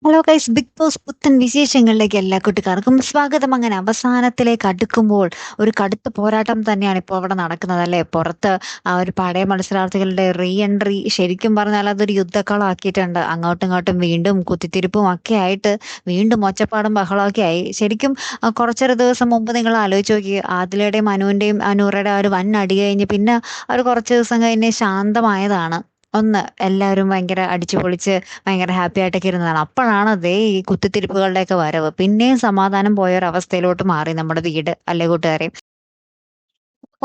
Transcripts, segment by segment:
Hello guys, big boss പുത്തൻ വിശേഷങ്ങളിലേക്ക് എല്ലാ കൂട്ടുകാർക്കും സ്വാഗതം. അങ്ങനെ അവസാനത്തിലേക്ക് അടുക്കുമ്പോൾ ഒരു കടുത്ത പോരാട്ടം തന്നെയാണ് ഇപ്പോൾ അവിടെ നടക്കുന്നത് അല്ലേ. പുറത്ത് ആ ഒരു പഴയ മത്സരാർത്ഥികളുടെ റീ എൻട്രി ശരിക്കും പറഞ്ഞാൽ അതൊരു യുദ്ധക്കളമാക്കിയിട്ടുണ്ട്. അങ്ങോട്ടും ഇങ്ങോട്ടും വീണ്ടും കുത്തിത്തിരിപ്പും ഒക്കെ ആയിട്ട് വീണ്ടും ഒച്ചപ്പാടും ബഹളമൊക്കെ ആയി. ശരിക്കും കുറച്ചൊരു ദിവസം മുമ്പ് നിങ്ങൾ ആലോചിച്ച് നോക്കി, ആദിലയുടെയും അനുവിൻ്റെയും അനൂറയുടെ ആ ഒരു വൻ അടി കഴിഞ്ഞ് പിന്നെ ഒരു കുറച്ച് ദിവസം കഴിഞ്ഞ് ശാന്തമായതാണ്. ഒന്ന് എല്ലാവരും ഭയങ്കര അടിച്ചു പൊളിച്ച് ഭയങ്കര ഹാപ്പി ആയിട്ടൊക്കെ ഇരുന്നതാണ്. അപ്പോഴാണ് ദേ ഈ കുത്തിത്തിരിപ്പുകളുടെയൊക്കെ വരവ്. പിന്നെയും സമാധാനം പോയ ഒരവസ്ഥയിലോട്ട് മാറി നമ്മുടെ വീട് അല്ലേ കൂട്ടുകാരെ.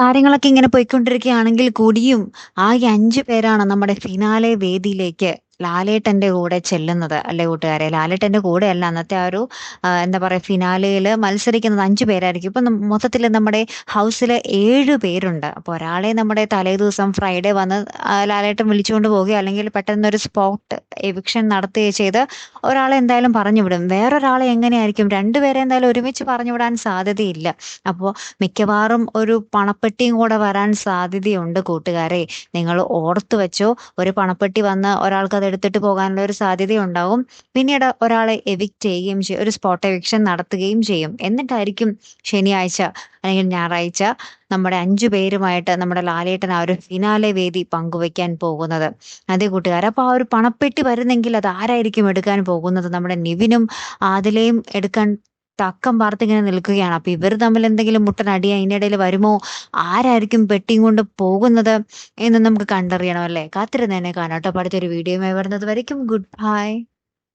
കാര്യങ്ങളൊക്കെ ഇങ്ങനെ പോയിക്കൊണ്ടിരിക്കുകയാണെങ്കിൽ കൂടിയും ആകെ 5 പേരാണ് നമ്മുടെ ഫിനാലെ വേദിയിലേക്ക് ലാലേട്ടന്റെ കൂടെ ചെല്ലുന്നത് അല്ലേ കൂട്ടുകാരെ. ലാലേട്ടന്റെ കൂടെയല്ല അന്നത്തെ ആ ഒരു എന്താ പറയാ ഫിനാലെയിൽ മത്സരിക്കുന്നത് 5 പേരായിരിക്കും. ഇപ്പൊ മൊത്തത്തിൽ നമ്മുടെ ഹൗസിൽ 7 പേരുണ്ട്. അപ്പോൾ ഒരാളെ നമ്മുടെ തലേ ദിവസം ഫ്രൈഡേ വന്ന് ലാലേട്ടൻ വിളിച്ചുകൊണ്ട് പോവുകയോ അല്ലെങ്കിൽ പെട്ടെന്നൊരു സ്പോട്ട് എവിക്ഷൻ നടത്തുകയോ ചെയ്ത് ഒരാളെ എന്തായാലും പറഞ്ഞു വിടും. വേറൊരാളെ എങ്ങനെയായിരിക്കും, രണ്ടുപേരെ എന്തായാലും ഒരുമിച്ച് പറഞ്ഞു വിടാൻ സാധ്യതയില്ല. അപ്പോൾ മിക്കവാറും ഒരു പണപ്പെട്ടിയും കൂടെ വരാൻ സാധ്യതയുണ്ട് കൂട്ടുകാരെ. നിങ്ങൾ ഓർത്തു വെച്ചോ. ഒരു പണപ്പെട്ടി വന്ന് ഒരാൾക്ക് അത് എടുത്തിട്ട് പോകാനുള്ള ഒരു സാധ്യതയുണ്ടാവും. പിന്നീട് ഒരാളെ എവിക്റ്റ് ചെയ്യുകയും ചെയ്യും, ഒരു സ്പോട്ട് എവിക്ഷൻ നടത്തുകയും ചെയ്യും. എന്നിട്ടായിരിക്കും ശനിയാഴ്ച അല്ലെങ്കിൽ ഞായറാഴ്ച നമ്മുടെ 5 പേരുമായിട്ട് നമ്മുടെ ലാലേട്ടൻ ആ ഒരു ഫിനാലെ വേദി പങ്കുവയ്ക്കാൻ പോകുന്നത്. അതേ കൂട്ടുകാരെ, അപ്പൊ ആ ഒരു പണപ്പെട്ടി വരുന്നെങ്കിൽ അത് ആരായിരിക്കും എടുക്കാൻ പോകുന്നത്? നമ്മുടെ നിവിനും ആദിലയും എടുക്കാൻ തക്കം പാർത്തിങ്ങനെ നിൽക്കുകയാണ്. അപ്പൊ ഇവർ തമ്മിൽ എന്തെങ്കിലും മുട്ടനടി അതിനിടയിൽ വരുമോ? ആരായിരിക്കും പെട്ടിയും കൊണ്ട് പോകുന്നത് എന്ന് നമുക്ക് കണ്ടറിയണം അല്ലേ. കാത്തിരുന്ന് തന്നെ കാണാം കേട്ടോ. അടുത്തൊരു വീഡിയോയുമായി വരുന്നത് വരയ്ക്കും ഗുഡ് ബൈ.